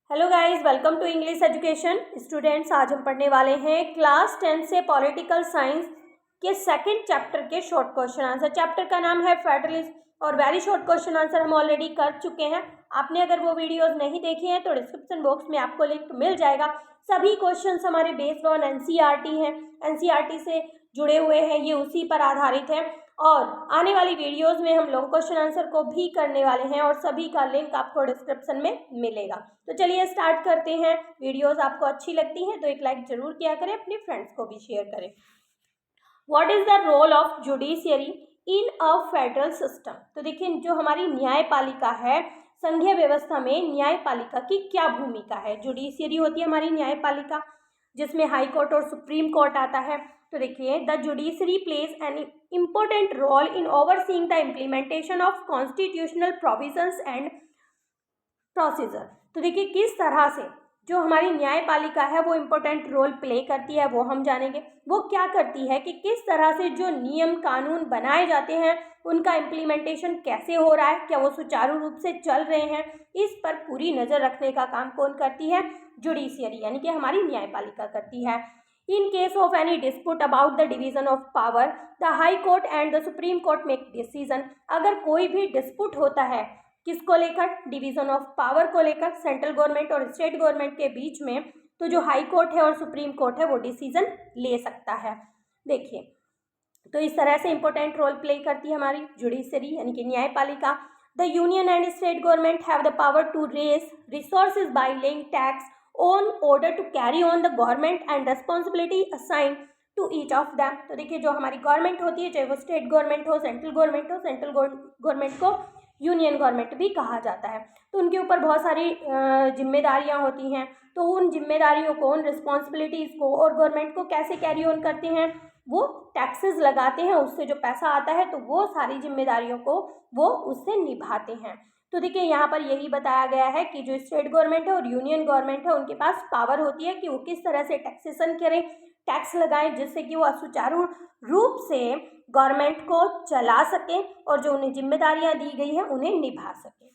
Hello guys, welcome to English education. Students, आज हम पढ़ने वाले हैं क्लास 10 से पॉलिटिकल साइंस के सेकंड चैप्टर के शॉर्ट क्वेश्चन आंसर। चैप्टर का नाम है फेडरलिज्म और वेरी शॉर्ट क्वेश्चन आंसर हम ऑलरेडी कर चुके हैं। आपने अगर वो वीडियोस नहीं देखे हैं तो डिस्क्रिप्शन बॉक्स में आपको लिंक मिल जाएगा। सभी क्वेश्चंस हमारे बेस्ड ऑन एनसीईआरटी हैं, एनसीईआरटी से जुड़े हुए हैं, ये उसी पर आधारित है। और आने वाली वीडियोस में हम लॉन्ग क्वेश्चन आंसर को भी करने वाले हैं और सभी का लिंक आपको डिस्क्रिप्शन में मिलेगा। तो चलिए स्टार्ट करते हैं। वीडियोस आपको अच्छी लगती हैं तो एक लाइक जरूर किया करें, अपने फ्रेंड्स को भी शेयर करें। What is the role of judiciary in a federal system? तो देखिए, जो हमारी न्यायपालिका है, संघीय व्यवस्था में न्यायपालिका की क्या भूमिका है। जुडिशियरी होती है हमारी न्यायपालिका, जिसमें हाई कोर्ट और सुप्रीम कोर्ट आता है। तो देखिए, the judiciary plays an important role in overseeing the implementation of constitutional provisions and procedure. तो देखिए, किस तरह से जो हमारी न्यायपालिका है वो इम्पोर्टेंट रोल प्ले करती है, वो हम जानेंगे। वो क्या करती है कि किस तरह से जो नियम कानून बनाए जाते हैं उनका इम्प्लीमेंटेशन कैसे हो रहा है, क्या वो सुचारू रूप से चल रहे हैं, इस पर पूरी नज़र रखने का काम कौन करती है? जुडिशियरी, यानी कि हमारी न्यायपालिका करती है। In case of any dispute about the division of power, the high court and the supreme court make decision. अगर कोई भी डिस्प्यूट होता है किसको लेकर? डिवीजन ऑफ पावर को लेकर, सेंट्रल गवर्नमेंट और स्टेट गवर्नमेंट के बीच में, तो जो हाई कोर्ट है और सुप्रीम कोर्ट है वो डिसीजन ले सकता है। देखिए, तो इस तरह से इंपॉर्टेंट रोल प्ले करती है हमारी जुडिशरी यानी कि न्यायपालिका। The union and state government have the power to raise resources by laying tax on order to carry on the government and responsibility assign to each of them. तो देखिए, जो हमारी गवर्नमेंट होती है, चाहे वो स्टेट गवर्नमेंट हो, central government हो, सेंट्रल गवर्नमेंट को यूनियन गवर्नमेंट भी कहा जाता है, तो उनके ऊपर बहुत सारी जिम्मेदारियां होती हैं। तो उन जिम्मेदारियों को, उन रिस्पॉन्सिबिलिटीज़ को और गवर्नमेंट को कैसे कैरी ऑन करते हैं? वो टैक्सेस लगाते हैं, उससे जो पैसा आता है तो वो सारी जिम्मेदारियों को वो उससे निभाते हैं। तो देखिए, यहाँ पर यही बताया गया है कि जो स्टेट गवर्नमेंट है और यूनियन गवर्नमेंट है उनके पास पावर होती है कि वो किस तरह से टैक्सेशन करें, टैक्स लगाएं, जिससे कि वो सुचारू रूप से गवर्नमेंट को चला सके और जो उन्हें जिम्मेदारियां दी गई है उन्हें निभा सके।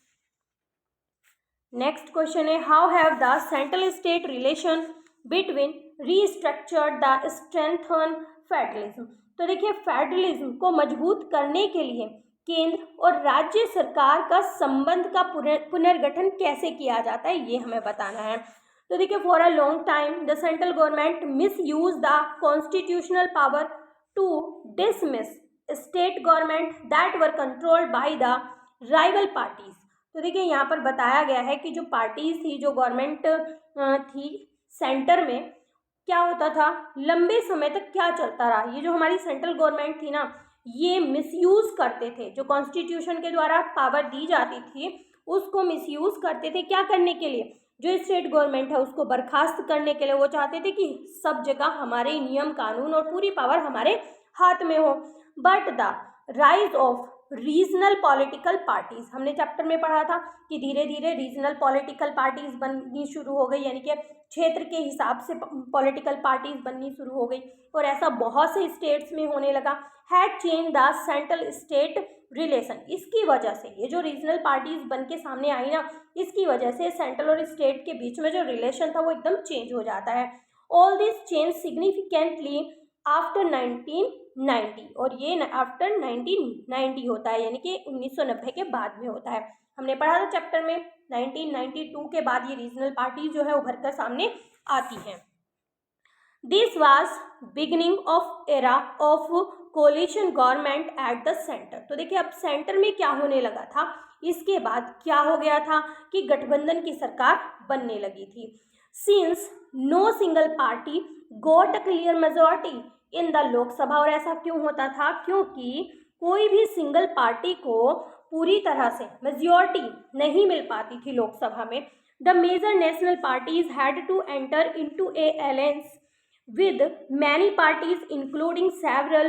नेक्स्ट क्वेश्चन है, how have the central state relation between restructured the strengthen federalism? तो देखिए, फेडरलिज्म को मजबूत करने के लिए केंद्र और राज्य सरकार का संबंध का पुनर्गठन कैसे किया जाता है, ये हमें बताना है। तो देखिए, for a long time the central government misuse the constitutional power to dismiss state government that were controlled by the rival parties। तो देखिए, यहाँ पर बताया गया है कि जो पार्टीज थी, जो गवर्नमेंट थी सेंटर में, क्या होता था, लंबे समय तक क्या चलता रहा, ये जो हमारी सेंट्रल गवर्नमेंट थी ना, ये मिसयूज करते थे। जो कॉन्स्टिट्यूशन के द्वारा पावर दी जाती थी उसको मिसयूज करते थे। क्या करने के लिए? जो स्टेट गवर्नमेंट है उसको बर्खास्त करने के लिए। वो चाहते थे कि सब जगह हमारे नियम कानून और पूरी पावर हमारे हाथ में हो। But the rise of regional political parties, हमने चैप्टर में पढ़ा था कि धीरे धीरे रीजनल पॉलिटिकल पार्टीज बननी शुरू हो गई, यानी कि क्षेत्र के हिसाब से पॉलिटिकल पार्टीज बननी शुरू हो गई और ऐसा बहुत से स्टेट्स में होने लगा। Had change the central state relation. इसकी वजह से ये जो रीजनल पार्टीज बन के सामने आई ना, इसकी वजह से सेंट्रल और स्टेट के बीच में जो रिलेशन था वो एकदम चेंज हो जाता है। All this change significantly after 1990, और ये आफ्टर 1990 होता है, यानी कि 1990 के बाद में होता है। हमने पढ़ा था चैप्टर में 1992 के बाद ये रीजनल पार्टी जो है उभर कर सामने आती हैं। This was beginning of era of coalition government at the centre. तो देखिए, अब सेंटर में क्या होने लगा था, इसके बाद क्या हो गया था कि गठबंधन की सरकार बनने लगी थी। Since no single party got a clear majority in the Lok Sabha. और ऐसा क्यों होता था? क्योंकि कोई भी सिंगल पार्टी को पूरी तरह से मेजॉरिटी नहीं मिल पाती थी लोकसभा में। The major national parties had to enter into a alliance with many parties including several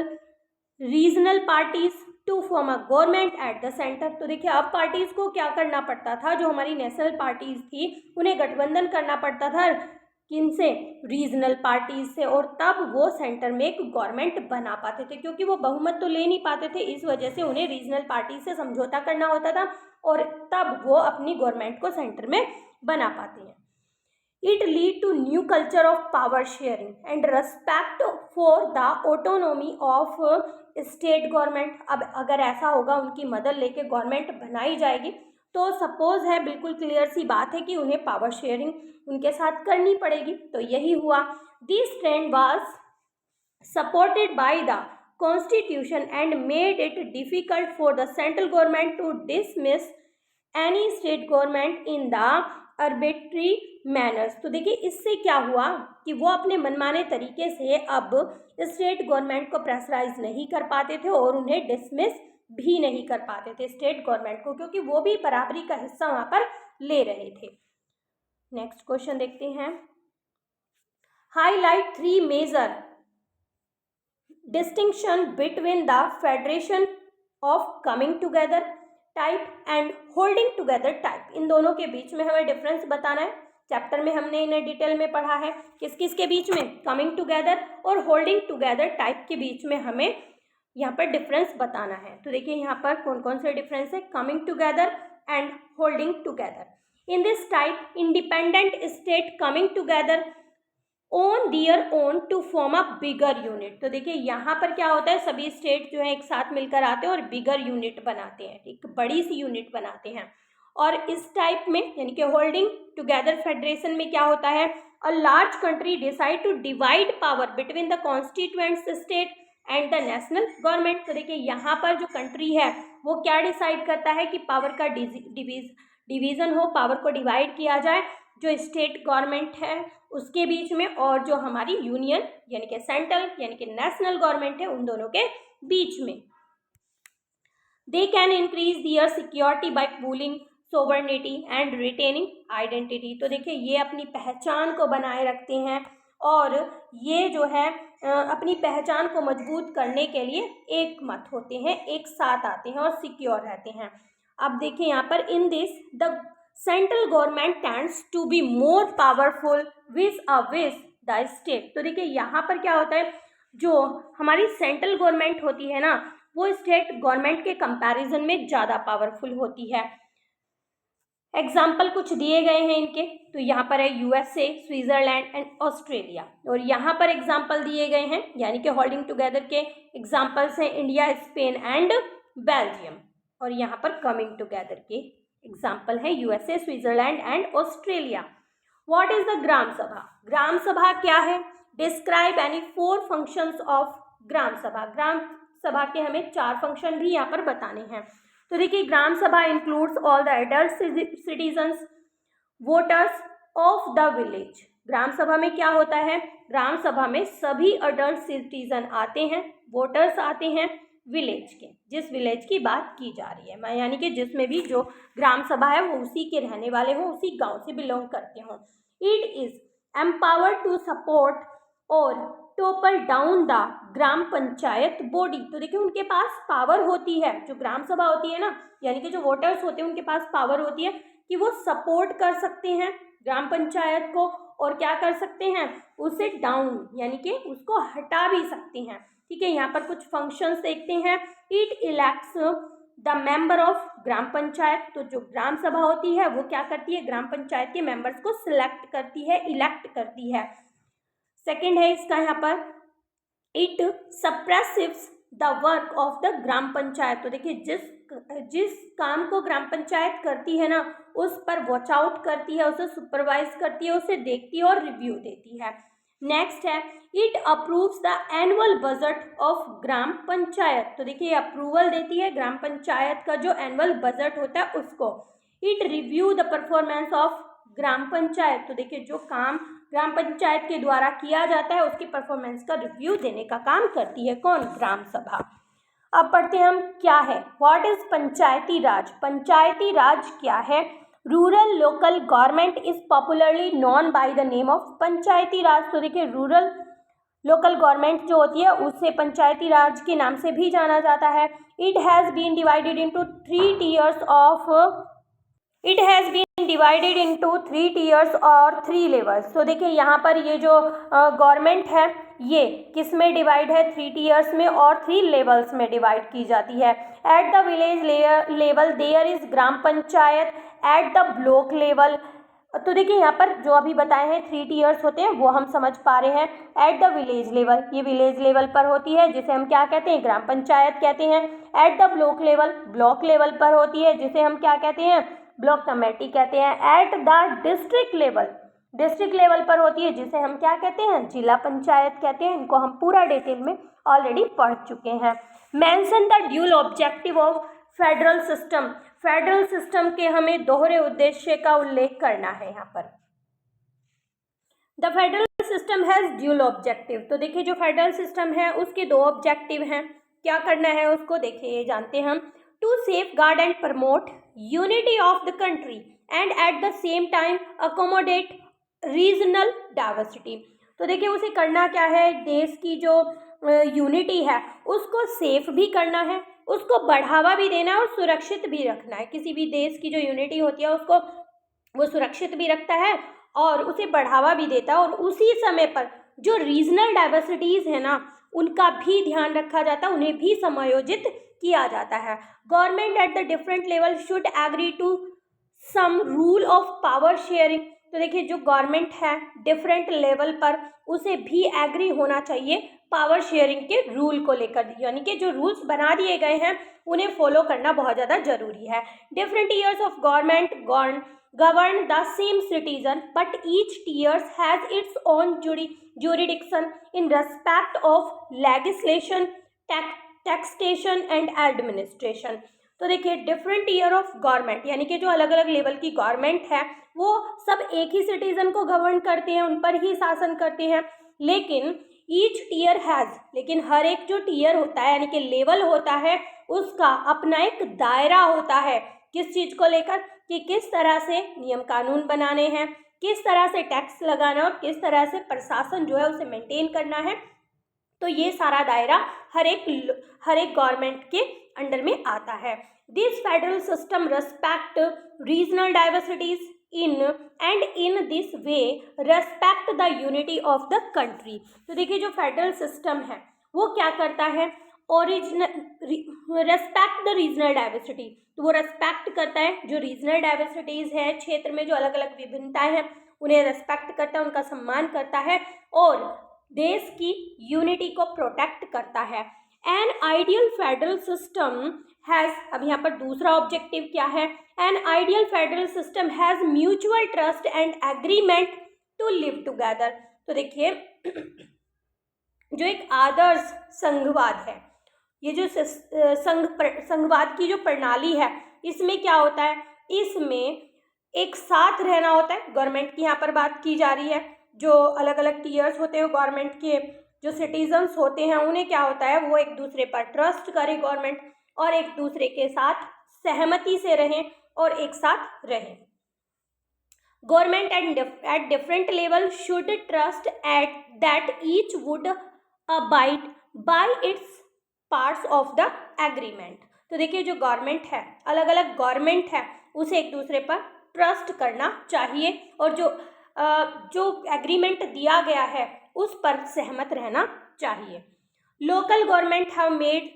regional parties to form a government at the center। तो देखिए, अब पार्टीज को क्या करना पड़ता था, जो हमारी नेशनल पार्टीज थी उन्हें गठबंधन करना पड़ता था किनसे? रीजनल पार्टीज से, और तब वो सेंटर में एक गवर्नमेंट बना पाते थे। क्योंकि वो बहुमत तो ले नहीं पाते थे, इस वजह से उन्हें रीजनल पार्टी से समझौता करना होता था और तब वो अपनी गवर्नमेंट को सेंटर में बना पाते हैं। It lead to new culture of power sharing and respect for the autonomy of state government. अब अगर ऐसा होगा, उनकी मदद लेके गवर्नमेंट बनाई जाएगी, तो सपोज है, बिल्कुल क्लियर सी बात है कि उन्हें पावर शेयरिंग उनके साथ करनी पड़ेगी। तो यही हुआ। This trend was supported by the constitution and made it difficult for the central government to dismiss any state government in the arbitrary manners. तो देखिए, इससे क्या हुआ कि वो अपने मनमाने तरीके से अब स्टेट गवर्नमेंट को प्रेशराइज नहीं कर पाते थे और उन्हें डिसमिस भी नहीं कर पाते थे स्टेट गवर्नमेंट को, क्योंकि वो भी बराबरी का हिस्सा वहाँ पर ले रहे थे। नेक्स्ट क्वेश्चन देखते हैं। Highlight 3 major distinction between the federation of coming together type and holding together type. इन दोनों के बीच में हमें डिफरेंस बताना है। चैप्टर में हमने इन्हें डिटेल में पढ़ा है। किस किस के बीच में? कमिंग टुगेदर और होल्डिंग टुगेदर टाइप के बीच में हमें यहाँ पर डिफरेंस बताना है। तो देखिए यहाँ पर कौन कौन से डिफरेंस है, coming together and holding together. In this type independent state coming together on their own to form a bigger unit. तो देखिए यहाँ पर क्या होता है, सभी स्टेट जो है एक साथ मिलकर आते हैं और बिगर यूनिट बनाते हैं, एक बड़ी सी यूनिट बनाते हैं। और इस टाइप में यानी कि होल्डिंग टुगेदर फेडरेशन में क्या होता है, a large country decide to divide power between the constituents state and the national government. तो देखिए यहाँ पर जो कंट्री है वो क्या डिसाइड करता है कि पावर का डिवीजन हो, पावर को डिवाइड किया जाए, जो स्टेट गवर्नमेंट है उसके बीच में और जो हमारी यूनियन यानी कि सेंट्रल यानी कि नेशनल गवर्नमेंट है उन दोनों के बीच में। They can increase their security by pooling sovereignty and retaining identity. तो देखिए ये अपनी पहचान को बनाए रखते हैं और ये जो है अपनी पहचान को मजबूत करने के लिए एक मत होते हैं, एक साथ आते हैं और सिक्योर रहते हैं। अब देखिए यहाँ पर in this the central government tends to be more powerful with the state. तो देखिए यहाँ पर क्या होता है, जो हमारी सेंट्रल गवर्नमेंट होती है ना वो स्टेट गवर्नमेंट के कंपैरिजन में ज़्यादा पावरफुल होती है। एग्जाम्पल कुछ दिए गए हैं इनके, तो यहाँ पर है यूएसए, स्विट्जरलैंड एंड ऑस्ट्रेलिया। और यहाँ पर एग्जाम्पल दिए गए हैं यानी कि होल्डिंग टुगेदर के एग्जाम्पल्स हैं इंडिया, स्पेन एंड बेल्जियम। और यहाँ पर कमिंग टुगेदर के एग्जाम्पल है USA, Switzerland and Australia. What is the gram sabha? Gram sabha क्या है? Describe any 4 functions of gram sabha. Gram सभा के हमें 4 फंक्शन भी यहाँ पर बताने हैं। तो देखिए gram sabha includes all the adult citizens voters of the village. Gram sabha में क्या होता है, ग्राम सभा में सभी अडल्ट सिटीजन आते हैं, वोटर्स आते हैं विलेज के, जिस विलेज की बात की जा रही है, यानी कि जिसमें भी जो ग्राम सभा है वो उसी के रहने वाले हों, उसी गांव से बिलोंग करते हों। It is empowered to support और topple down the gram panchayat body. तो देखिए उनके पास पावर होती है, जो ग्राम सभा होती है ना, यानी कि जो वोटर्स होते हैं उनके पास पावर होती है कि वो सपोर्ट कर सकते हैं ग्राम पंचायत को और क्या कर सकते हैं, उसे डाउन यानी कि उसको हटा भी सकते हैं। ठीक है, यहाँ पर कुछ फंक्शंस देखते हैं। It elects the member of gram panchayat. तो जो ग्राम सभा होती है वो क्या करती है, ग्राम पंचायत के मेंबर्स को सिलेक्ट करती है, इलेक्ट करती है। सेकेंड है इसका यहाँ पर, it supervises the work of the gram panchayat. तो देखिए जिस काम को ग्राम पंचायत करती है ना उस पर वॉच आउट करती है, उसे सुपरवाइज करती है, उसे देखती है और रिव्यू देती है। नेक्स्ट है, it approves the annual budget of gram panchayat. तो देखिए अप्रूवल देती है ग्राम पंचायत का जो एनुअल बजट होता है उसको। It review the performance of gram panchayat. तो देखिए जो काम ग्राम पंचायत के द्वारा किया जाता है उसकी परफॉर्मेंस का रिव्यू देने का काम करती है कौन, ग्राम सभा। अब पढ़ते हैं हम क्या है, व्हाट इज पंचायती राज। पंचायती राज क्या है? Rural local government is popularly known by the name of panchayati raj. तो देखिए रूरल लोकल गवर्नमेंट जो होती है उसे पंचायती राज के नाम से भी जाना जाता है। It has been divided into 3 tiers और 3 levels। तो देखिए यहाँ पर ये जो गवर्नमेंट है ये किस में डिवाइड है, 3 tiers में और 3 levels में डिवाइड की जाती है। At the village level there is gram panchayat, at the block level तो देखिए यहाँ पर जो अभी बताए हैं 3 टीयर्स होते हैं वो हम समझ पा रहे हैं। एट द विलेज लेवल, ये विलेज लेवल पर होती है जिसे हम क्या कहते हैं, ग्राम पंचायत कहते हैं। Eight the block level, block level पर होती है जिसे हम क्या कहते हैं, ब्लॉक कमेटी कहते हैं। At the district level, district level पर होती है जिसे हम क्या कहते हैं, जिला पंचायत कहते हैं। इनको हम पूरा डिटेल में ऑलरेडी पढ़ चुके हैं। Mention the dual objective of federal system, federal system के हमें दोहरे उद्देश्य का उल्लेख करना है यहाँ पर। The federal system has dual objective, तो देखिए जो फेडरल सिस्टम है उसके 2 ऑब्जेक्टिव हैं। क्या करना है उसको देखिए, जानते हैं हम। To safeguard and promote unity of the country and at the same time accommodate regional diversity. तो देखिए उसे करना क्या है, देश की जो यूनिटी है उसको सेफ भी करना है, उसको बढ़ावा भी देना है और सुरक्षित भी रखना है। किसी भी देश की जो यूनिटी होती है उसको वो सुरक्षित भी रखता है और उसे बढ़ावा भी देता है, और उसी समय पर जो रीजनल डाइवर्सिटीज़ है ना उनका भी ध्यान रखा जाता है, उन्हें भी समायोजित किया जाता है। Government at the different level should agree to some rule of power sharing. तो देखिए जो गवर्नमेंट है डिफरेंट लेवल पर उसे भी एग्री होना चाहिए पावर शेयरिंग के रूल को लेकर, यानी कि जो रूल्स बना दिए गए हैं उन्हें फॉलो करना बहुत ज़्यादा जरूरी है। Different tears of government govern the same citizen but each tier has its own jurisdiction in respect of legislation, taxation and administration। तो देखिए डिफरेंट टीयर ऑफ गवर्नमेंट यानी कि जो अलग अलग लेवल की गवर्नमेंट है वो सब एक ही सिटीजन को गवर्न करते हैं, उन पर ही शासन करते हैं, लेकिन ईच टीयर हैज़, लेकिन हर एक जो टीयर होता है यानी कि लेवल होता है उसका अपना एक दायरा होता है। किस चीज़ को लेकर कि किस तरह से नियम कानून बनाने हैं, किस तरह से टैक्स लगाना और किस तरह से प्रशासन जो है उसे मेंटेन करना है। तो ये सारा दायरा हर एक गवर्नमेंट के अंडर में आता है। This federal system respect regional diversities in this way respect the unity of the country. तो देखिए जो फेडरल सिस्टम है वो क्या करता है, रेस्पेक्ट द रीजनल डाइवर्सिटी, तो वो रेस्पेक्ट करता है जो रीजनल डाइवर्सिटीज है, क्षेत्र में जो अलग अलग विभिन्नताएं हैं उन्हें रेस्पेक्ट करता है, उनका सम्मान करता है और देश की यूनिटी को प्रोटेक्ट करता है। An ideal federal system has, अब यहाँ पर दूसरा ऑब्जेक्टिव क्या है, an ideal federal system has mutual trust and agreement to live together. तो देखिए जो एक आदर्श संघवाद है, ये जो संघवाद की जो प्रणाली है इसमें क्या होता है, इसमें एक साथ रहना होता है। गवर्नमेंट की यहाँ पर बात की जा रही है, जो अलग अलग टीयर्स होते हैं गवर्नमेंट के जो सिटीजन्स होते हैं उन्हें क्या होता है वो एक दूसरे पर ट्रस्ट करें गवर्नमेंट और एक दूसरे के साथ सहमति से रहें और एक साथ रहें। Government at different level should trust at that each would abide by its parts of the agreement. तो देखिए जो गवर्नमेंट है, अलग अलग गवर्नमेंट है, उसे एक दूसरे पर ट्रस्ट करना चाहिए और जो एग्रीमेंट दिया गया है उस पर सहमत रहना चाहिए। Local government have made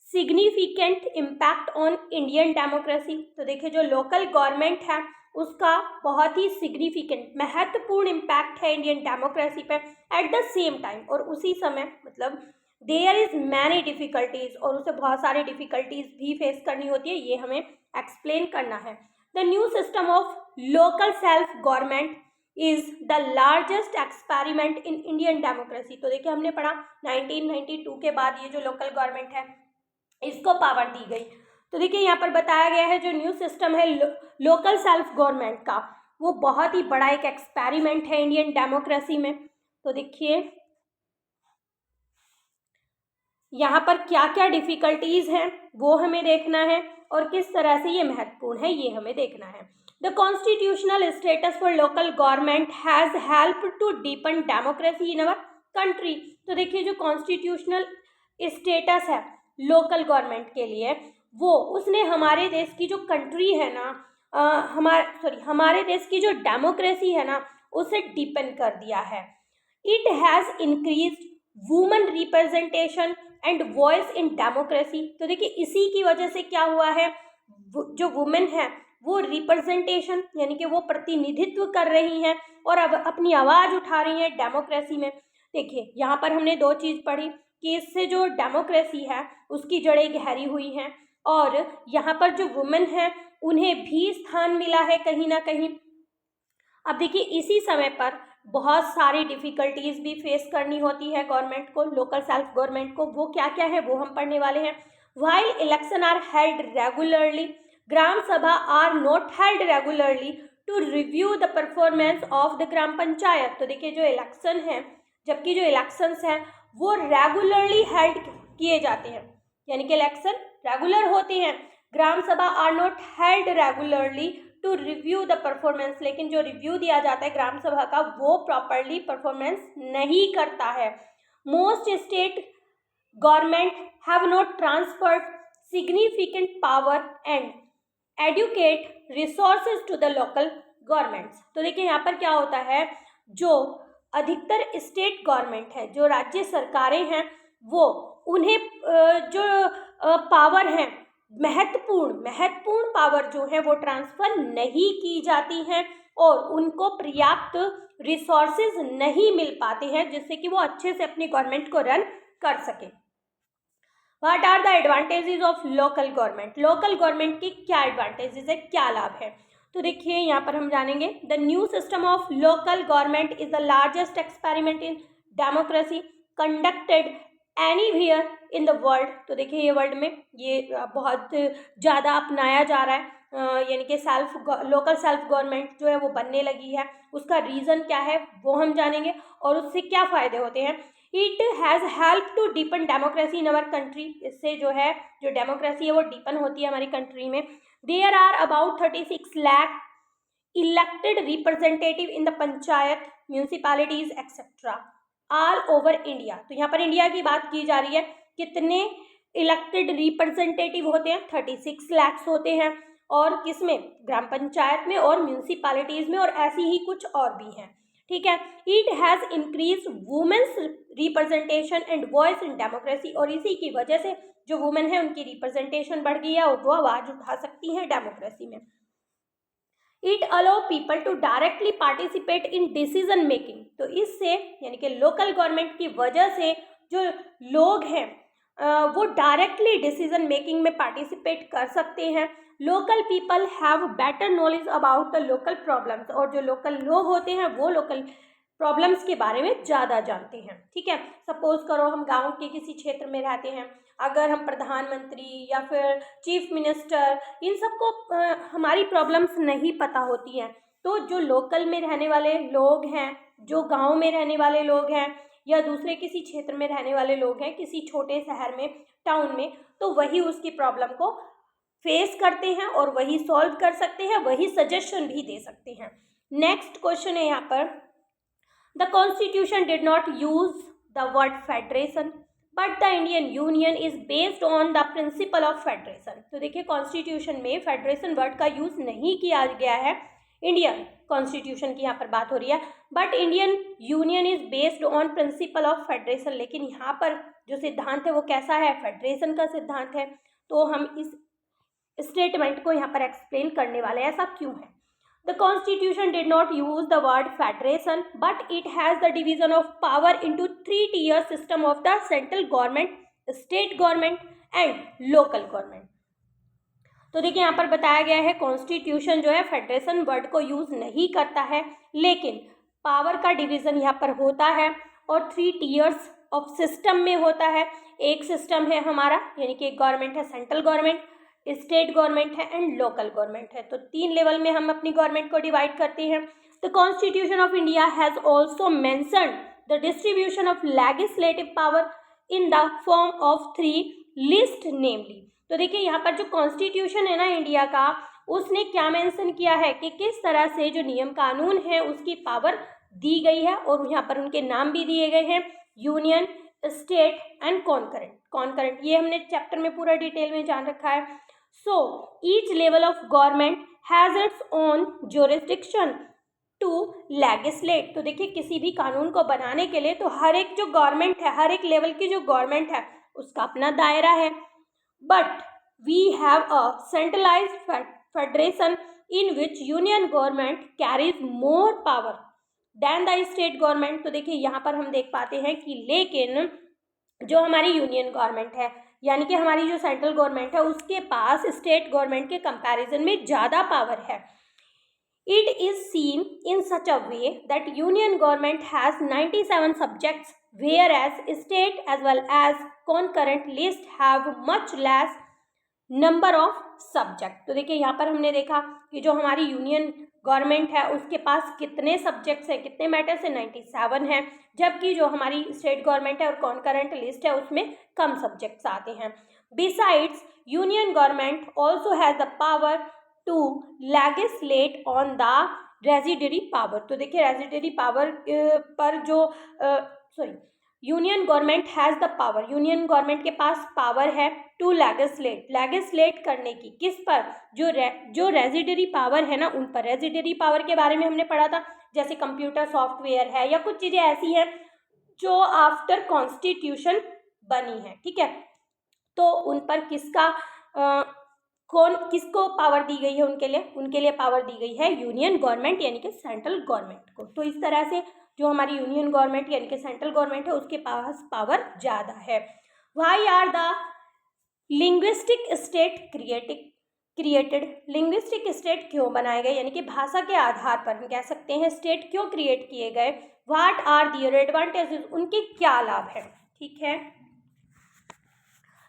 significant impact on Indian democracy. तो देखिए जो लोकल गवर्नमेंट है उसका बहुत ही सिग्निफिकेंट महत्वपूर्ण इम्पैक्ट है इंडियन डेमोक्रेसी पे। एट द सेम टाइम, और उसी समय मतलब देयर इज़ मैनी डिफ़िकल्टीज़, और उसे बहुत सारी डिफ़िकल्टीज़ भी फेस करनी होती है, ये हमें एक्सप्लेन करना है। The new system of local self government is the largest experiment in Indian democracy. तो देखिए हमने पढ़ा 1992 के बाद ये जो लोकल गवर्नमेंट है इसको पावर दी गई। तो देखिए यहाँ पर बताया गया है जो न्यू सिस्टम है लोकल सेल्फ गवर्नमेंट का, वो बहुत ही बड़ा एक एक्सपेरिमेंट है इंडियन डेमोक्रेसी में। तो देखिए यहाँ पर क्या क्या डिफ़िकल्टीज़ हैं वो हमें देखना है और किस तरह से ये महत्वपूर्ण है ये हमें देखना है। The constitutional status for local government has help to deepen democracy in our country. तो देखिए जो कॉन्स्टिट्यूशनल स्टेटस है लोकल गवर्नमेंट के लिए वो उसने हमारे देश की जो कंट्री है ना हमारे देश की जो डेमोक्रेसी है ना उसे डीपन कर दिया है। It has increased women representation and voice in democracy. तो देखिए इसी की वजह से क्या हुआ है, जो वुमेन है वो रिप्रेजेंटेशन यानी कि वो प्रतिनिधित्व कर रही हैं और अब अपनी आवाज़ उठा रही हैं डेमोक्रेसी में। देखिए यहाँ पर हमने दो चीज़ पढ़ी कि इससे जो डेमोक्रेसी है उसकी जड़ें गहरी हुई हैं और यहाँ पर जो वुमेन है उन्हें भी स्थान मिला है कहीं ना कहीं। अब देखिए इसी समय पर बहुत सारी डिफ़िकल्टीज़ भी फेस करनी होती है गवर्नमेंट को, लोकल सेल्फ गवर्नमेंट को। वो क्या क्या है वो हम पढ़ने वाले हैं। While election are held regularly, gram sabha are not held regularly to review the performance of the gram panchayat. तो देखिए जो इलेक्शन है, जबकि जो इलेक्शंस हैं वो रेगुलरली हेल्ड किए जाते हैं, यानी कि इलेक्शन रेगुलर होते हैं। Gram sabha are not held regularly to review the performance, लेकिन जो रिव्यू दिया जाता है ग्राम सभा का वो प्रॉपरली परफॉर्मेंस नहीं करता है। Most state government have not transferred significant power and adequate resources to the local governments. तो देखिए यहाँ पर क्या होता है, जो अधिकतर स्टेट गवर्नमेंट है, जो राज्य सरकारें हैं, वो उन्हें जो पावर है महत्वपूर्ण पावर जो है वो ट्रांसफ़र नहीं की जाती हैं और उनको पर्याप्त रिसोर्सेज नहीं मिल पाते हैं जिससे कि वो अच्छे से अपनी गवर्नमेंट को रन कर सके। What are the advantages of local government? Local government के क्या एडवांटेजेस है, क्या लाभ है? तो देखिए यहाँ पर हम जानेंगे। The new system of local government is the largest experiment in democracy conducted anywhere in the world. तो देखिए ये वर्ल्ड में ये बहुत ज़्यादा अपनाया जा रहा है, यानी कि लोकल सेल्फ गवर्नमेंट जो है वो बनने लगी है। उसका रीज़न क्या है वो हम जानेंगे और उससे क्या फ़ायदे होते हैं। It has help to deepen democracy in our country. इससे जो है जो डेमोक्रेसी है वो डीपन होती है हमारी कंट्री में। There are about 36 lakh elected representative in the panchayat, municipalities etcetera all over India. तो यहाँ पर इंडिया की बात की जा रही है। कितने इलेक्टेड रिप्रेजेंटेटिव होते हैं? 36 लाख होते हैं। और किस में? ग्राम पंचायत में और म्यूनसिपैलिटीज़ में, और ऐसी ही कुछ और भी हैं। ठीक है। It has increase women's representation and voice in democracy. और इसी की वजह से जो वुमेन है उनकी रिप्रेजेंटेशन बढ़ गई है और वो आवाज़ उठा सकती हैं डेमोक्रेसी में। It allow people to directly participate in decision making. तो इससे यानी कि लोकल गवर्नमेंट की वजह से जो लोग हैं वो डायरेक्टली डिसीजन मेकिंग में पार्टिसिपेट कर सकते हैं। Local people have better knowledge about the local problems. और जो लोकल लोग होते हैं वो लोकल प्रॉब्लम्स के बारे में ज़्यादा जानते हैं। ठीक है। सपोज करो हम गांव के किसी क्षेत्र में रहते हैं, अगर हम प्रधानमंत्री या फिर चीफ मिनिस्टर इन सबको हमारी प्रॉब्लम्स नहीं पता होती हैं, तो जो लोकल में रहने वाले लोग हैं, जो गांव में रहने वाले लोग हैं या दूसरे किसी क्षेत्र में रहने वाले लोग हैं, किसी छोटे शहर में, टाउन में, तो वही उसकी प्रॉब्लम को फेस करते हैं और वही सॉल्व कर सकते हैं, वही सजेशन भी दे सकते हैं। नेक्स्ट क्वेश्चन है यहाँ पर, the constitution did not use the word federation but the Indian union is based on the principle of federation. तो देखिए कॉन्स्टिट्यूशन में फेडरेशन वर्ड का यूज नहीं किया गया है। इंडियन कॉन्स्टिट्यूशन की यहाँ पर बात हो रही है, but Indian union is based on principle of federation. लेकिन यहाँ पर जो सिद्धांत है वो कैसा है? फेडरेशन का सिद्धांत है। तो हम इस स्टेटमेंट को यहाँ पर एक्सप्लेन करने वाले हैं, ऐसा क्यों है। The constitution did not use the word federation but it has the division of power into 3 tier system of the central government, state government and local government. तो देखिए यहाँ पर बताया गया है कॉन्स्टिट्यूशन जो है फेडरेशन वर्ड को यूज़ नहीं करता है, लेकिन पावर का डिवीज़न यहाँ पर होता है और 3 tiers ऑफ सिस्टम में होता है। एक सिस्टम है हमारा यानी कि एक गवर्नमेंट है सेंट्रल गवर्नमेंट, स्टेट गवर्नमेंट है एंड लोकल गवर्नमेंट है। तो 3 लेवल में हम अपनी गवर्नमेंट को डिवाइड करते हैं। The constitution of India has also mentioned the distribution of legislative power in the form of 3 list namely. तो देखिए यहाँ पर जो कॉन्स्टिट्यूशन है ना इंडिया का, उसने क्या मेंशन किया है कि किस तरह से जो नियम कानून है उसकी पावर दी गई है और यहाँ पर उनके नाम भी दिए गए हैं, यूनियन, स्टेट एंड कॉन्करेंट। ये हमने चैप्टर में पूरा डिटेल में जान रखा है। So each level of government has its own jurisdiction to legislate. तो देखिए किसी भी कानून को बनाने के लिए तो हर एक जो गवर्नमेंट है, हर एक लेवल की जो गवर्नमेंट है उसका अपना दायरा है। But we have a centralised federation in which union government carries more power than the state government. तो देखिए यहाँ पर हम देख पाते हैं कि लेकिन जो हमारी यूनियन गवर्नमेंट है यानी कि हमारी जो सेंट्रल गवर्नमेंट है उसके पास स्टेट गवर्नमेंट के कंपैरिजन में ज़्यादा पावर है। It is seen in such a way that union government has 97 subjects whereas state as well as concurrent list have much less number of subject। तो देखिए यहाँ पर हमने देखा कि जो हमारी यूनियन गवर्नमेंट है उसके पास कितने सब्जेक्ट्स हैं, कितने मैटर्स हैं, 97 हैं, जबकि जो हमारी स्टेट गवर्नमेंट है और कॉन्करेंट लिस्ट है उसमें कम सब्जेक्ट्स आते हैं। Besides union government also has the power to legislate on the residuary power. तो देखिए रेजिडरी पावर पर जो union government has the power, union government के पास पावर है टू लेगिस्लेट करने की, किस पर, जो रेजिडरी पावर है ना उन पर। रेजिडरी पावर के बारे में हमने पढ़ा था, जैसे कंप्यूटर सॉफ्टवेयर है या कुछ चीज़ें ऐसी हैं जो आफ्टर कॉन्स्टिट्यूशन बनी है, ठीक है। तो उन पर किसको पावर दी गई है, उनके लिए पावर दी गई है यूनियन गवर्नमेंट यानी कि सेंट्रल गवर्नमेंट को। तो इस तरह से जो हमारी यूनियन गवर्नमेंट यानी कि सेंट्रल गवर्नमेंट है उसके पास पावर ज़्यादा है। Why are the linguistic state created. Linguistic state क्यों बनाए गए, यानी कि भाषा के आधार पर हम कह सकते हैं स्टेट क्यों क्रिएट किए गए। व्हाट आर दियर एडवांटेजेस, उनके क्या लाभ हैं, ठीक है।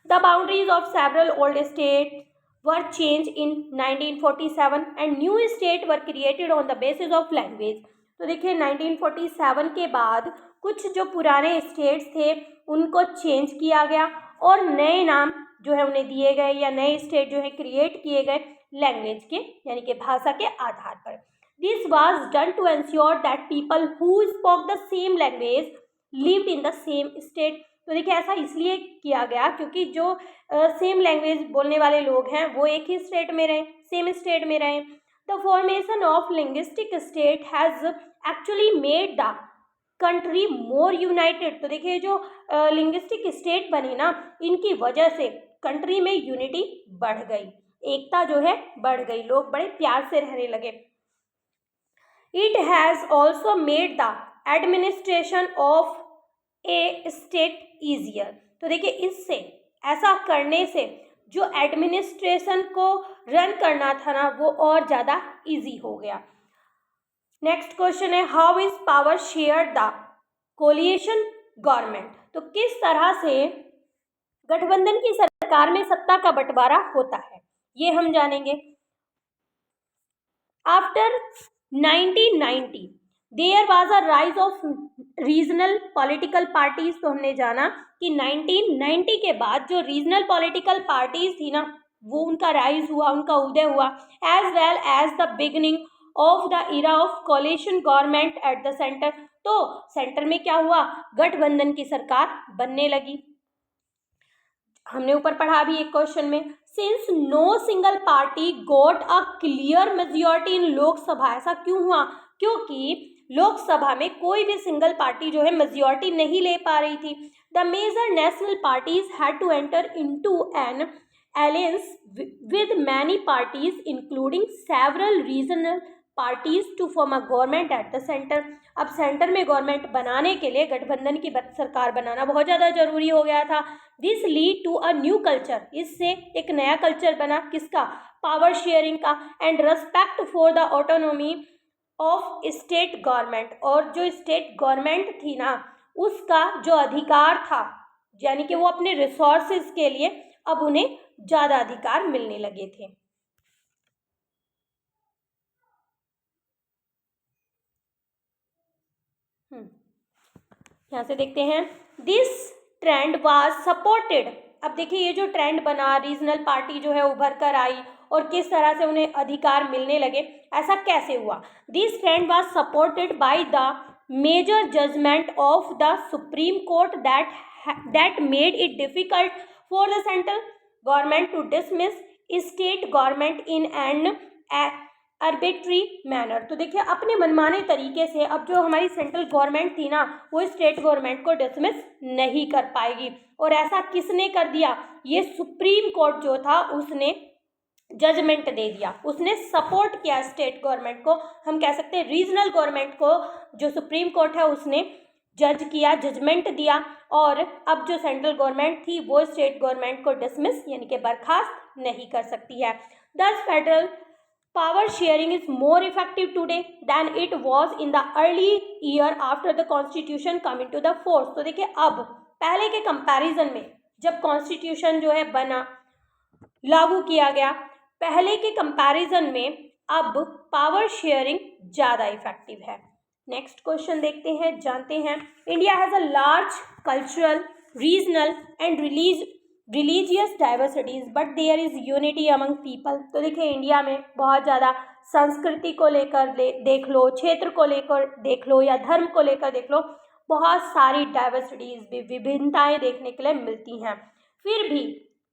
The boundaries of several old state were changed in 1947 and new state were created on the basis of language। तो देखिए 1947 के बाद कुछ जो पुराने स्टेट्स थे उनको चेंज किया गया और नए नाम जो है उन्हें दिए गए या नए स्टेट जो है क्रिएट किए गए लैंग्वेज के यानी कि भाषा के आधार पर। This was done to ensure that people who spoke the same language lived in the same state. तो देखिए ऐसा इसलिए किया गया क्योंकि जो सेम लैंग्वेज बोलने वाले लोग हैं वो एक ही स्टेट में रहें, सेम स्टेट में रहें। The formation of linguistic state has actually made the country more United. तो देखिए जो लिंग्विस्टिक स्टेट बनी ना इनकी वजह से कंट्री में यूनिटी बढ़ गई, एकता जो है बढ़ गई, लोग बड़े प्यार से रहने लगे। It has also made the administration of A state easier. तो देखिए इससे, ऐसा करने से जो एडमिनिस्ट्रेशन को रन करना था ना वो और ज़्यादा इजी हो गया। नेक्स्ट क्वेश्चन है how is power share the coalition government. तो किस तरह से गठबंधन की सरकार में सत्ता का बंटवारा होता है ये हम जानेंगे। After 1990 there was a rise of regional political parties. तो हमने जाना कि 1990 के बाद जो रीजनल पॉलिटिकल पार्टीज थी ना वो उनका राइज हुआ, उनका उदय हुआ, as well as the beginning of the era of coalition government at the centre. तो सेंटर में क्या हुआ, गठबंधन की सरकार बनने लगी। हमने ऊपर पढ़ा भी एक क्वेश्चन में, since no single party got a clear majority in Lok Sabha. ऐसा क्यों हुआ, क्योंकि लोकसभा में कोई भी सिंगल पार्टी जो है मेजॉरिटी नहीं ले पा रही थी। The major national parties had to enter into an alliance with many parties including several regional parties to form a government at the center। अब सेंटर में गवर्नमेंट बनाने के लिए गठबंधन की सरकार बनाना बहुत ज़्यादा जरूरी हो गया था। This lead to a new culture, इससे एक नया कल्चर बना, किसका, पावर शेयरिंग का, and respect for the autonomy of state government. और जो स्टेट गवर्नमेंट थी ना उसका जो अधिकार था यानी कि वो अपने रिसोर्सेज के लिए अब उन्हें ज़्यादा अधिकार मिलने लगे थे। यहाँ से देखते हैं, दिस ट्रेंड वाज सपोर्टेड। अब देखिए ये जो ट्रेंड बना, रीजनल पार्टी जो है उभर कर आई और किस तरह से उन्हें अधिकार मिलने लगे, ऐसा कैसे हुआ। This trend was supported by the major judgement of the supreme court that made it difficult for the central government to dismiss state government in an arbitrary manner. तो देखिए अपने मनमाने तरीके से अब जो हमारी सेंट्रल गवर्नमेंट थी ना वो स्टेट गवर्नमेंट को डिसमिस नहीं कर पाएगी। और ऐसा किसने कर दिया, ये सुप्रीम कोर्ट जो था उसने जजमेंट दे दिया, उसने सपोर्ट किया स्टेट गवर्नमेंट को, हम कह सकते हैं रीजनल गवर्नमेंट को, जो सुप्रीम कोर्ट है उसने जज किया, जजमेंट दिया, और अब जो सेंट्रल गवर्नमेंट थी वो स्टेट गवर्नमेंट को डिसमिस यानी कि बर्खास्त नहीं कर सकती है। Thus federal power sharing is more effective today than it was in the early year after the constitution come into the force. तो देखिए अब पहले के कंपैरिजन में जब कॉन्स्टिट्यूशन जो है बना, लागू किया गया, पहले के कंपैरिजन में अब पावर शेयरिंग ज़्यादा इफेक्टिव है। नेक्स्ट क्वेश्चन देखते हैं, जानते हैं। India has a large cultural, regional and religious diversities but there is unity among people. तो देखिए इंडिया में बहुत ज़्यादा संस्कृति को लेकर देख लो, क्षेत्र को लेकर देख लो, या धर्म को लेकर देख लो, बहुत सारी डाइवर्सिटीज भी, विभिन्नताएं देखने के लिए मिलती हैं। फिर भी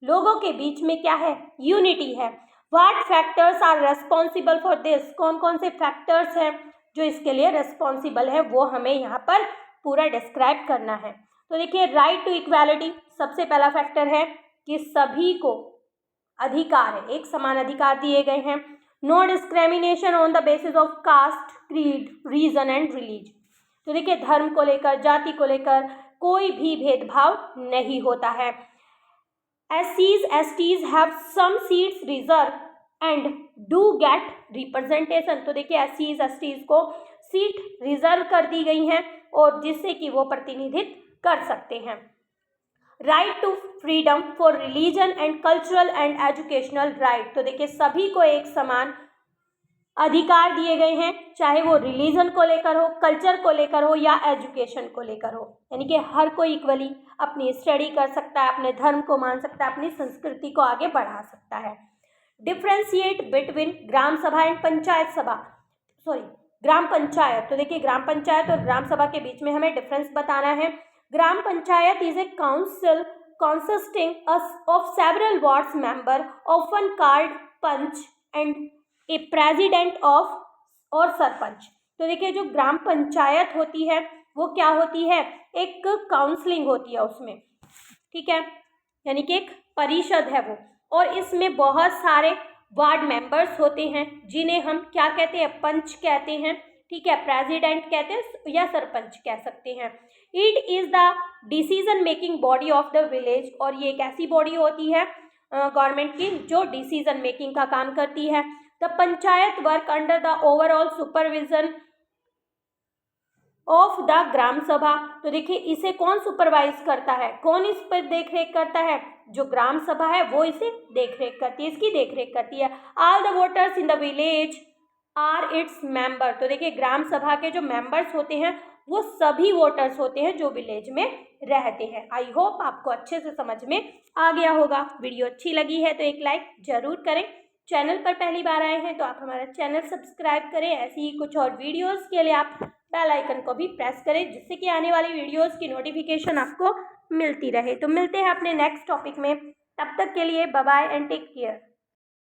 लोगों के बीच में क्या है, यूनिटी है। What factors are responsible for this, कौन कौन से फैक्टर्स हैं जो इसके लिए रेस्पॉन्सिबल है, वो हमें यहाँ पर पूरा डिस्क्राइब करना है। तो देखिए राइट टू इक्वालिटी सबसे पहला फैक्टर है कि सभी को अधिकार है, एक समान अधिकार दिए गए हैं। No discrimination on the basis of caste, creed, region and religion. तो देखिए धर्म को लेकर, जाति को लेकर कोई भी भेदभाव नहीं होता है। SCs, STs have some seats reserved and do get representation। तो देखिए SCs, STs को सीट रिजर्व कर दी गई हैं और जिससे कि वो प्रतिनिधित्व कर सकते हैं। Right to freedom for religion and cultural and educational right. तो देखिए सभी को एक समान अधिकार दिए गए हैं, चाहे वो रिलीजन को लेकर हो, कल्चर को लेकर हो या एजुकेशन को लेकर हो, यानी कि हर कोई इक्वली अपनी स्टडी कर सकता है, अपने धर्म को मान सकता है, अपनी संस्कृति को आगे बढ़ा सकता है। डिफ्रेंशिएट बिटवीन ग्राम सभा एंड पंचायत सभा, ग्राम पंचायत। तो देखिए ग्राम पंचायत और ग्राम सभा के बीच में हमें डिफरेंस बताना है। Gram panchayat is a council consisting of several wards member, often called panch and a president of और सरपंच। तो देखिए जो ग्राम पंचायत होती है वो क्या होती है, एक काउंसलिंग होती है उसमें, ठीक है, यानी कि एक परिषद है वो, और इसमें बहुत सारे वार्ड मेंबर्स होते हैं जिन्हें हम क्या कहते हैं, पंच कहते हैं, ठीक है, प्रेसिडेंट कहते हैं या सरपंच कह सकते हैं। It is the decision making body of the village, और ये एक ऐसी बॉडी होती है गवर्नमेंट की जो डिसीजन मेकिंग का काम करती है। The panchayat work under the overall supervision of the gram sabha. तो देखिए इसे कौन सुपरवाइज करता है, कौन इस पर देखरेख करता है, जो ग्राम सभा है वो इसे देखरेख करती है, इसकी देखरेख करती है। All the voters in the village are its member. तो देखिए ग्राम सभा के जो मेंबर्स होते हैं वो सभी वोटर्स होते हैं जो विलेज में रहते हैं। आई होप आपको अच्छे से समझ में आ गया होगा। वीडियो अच्छी लगी है तो एक लाइक जरूर करें। चैनल पर पहली बार आए हैं तो आप हमारा चैनल सब्सक्राइब करें। ऐसी ही कुछ और वीडियोस के लिए आप बेल आइकन को भी प्रेस करें जिससे कि आने वाली वीडियोस की नोटिफिकेशन आपको मिलती रहे। तो मिलते हैं अपने नेक्स्ट टॉपिक में, तब तक के लिए bye bye and take care.